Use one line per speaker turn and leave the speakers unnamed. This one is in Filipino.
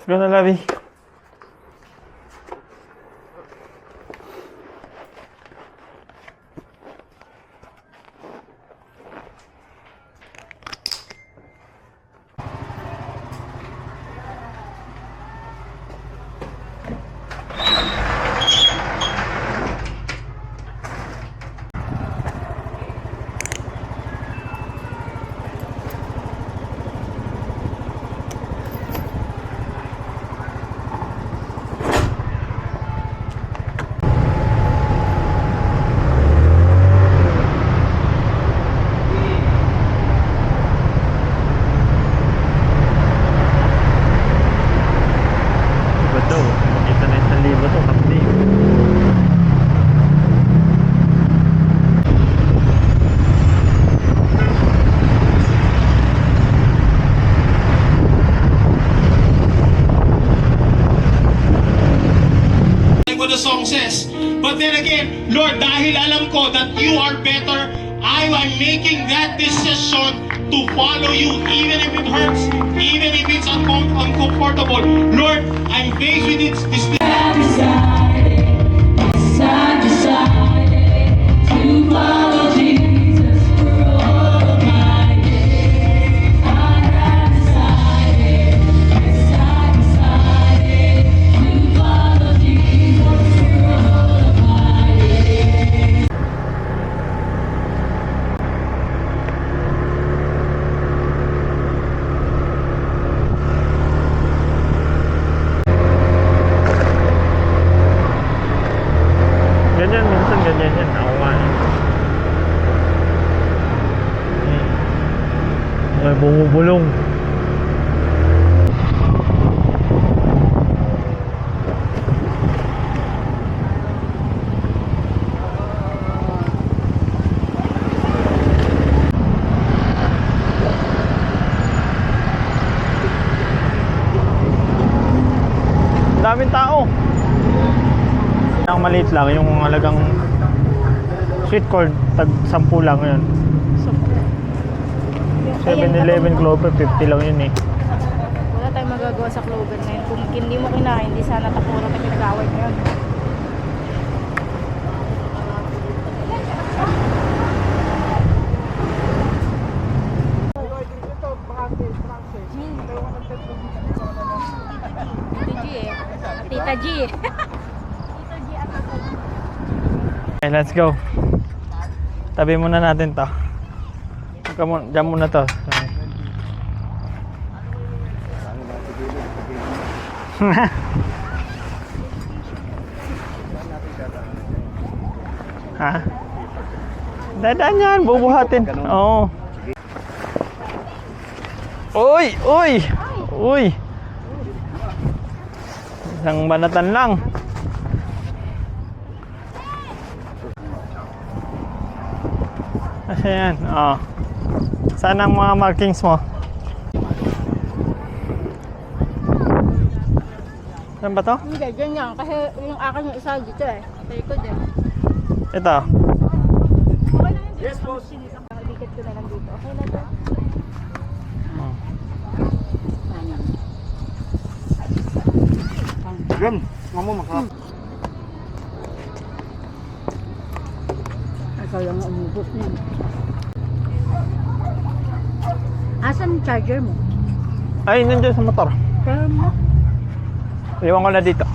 Let's go na, Labi.
What the song says. But then again, Lord, dahil alam ko that you are better, I am making that decision to follow you even if it hurts, even if it's uncomfortable. Lord, I'm faced with this
I decided to follow Jesus for all of my days. I have decided to follow Jesus for all of my days.
Ganyan, minsan ganyan yan. Ako nga eh. Ay, bumubulong. Daming tao. Ang maliit lang, yung halagang sweet corn, tag 10 lang yun. 7-Eleven Clover, 50 lang yun eh.
Wala tayong magagawa sa Clover ngayon. Kung hindi mo kinain, hindi sana tapuro na pinag-away mo yun. Tita G eh.
Okay, let's go. Tabi muna natin to. Diyan muna to. Ha? Dadaan yan, bubuhatin. Oo. Uy! Uy! Uy! Isang banatan lang. Kasi yan, oh. Saan ang mga markings mo? Saan ba to?
Hindi, ganyan. Kasi yung akin yung isa dito eh. Sa likod eh.
Ito.
Yes, boss. Nakabikit ko na lang dito. Okay na to.
Gan, mamo makap.
Ikaw lang ang umubos niyan. Asan yung charger mo?
Ay, nandiyan sa motor.
Charger mo?
Iwan ko na dito.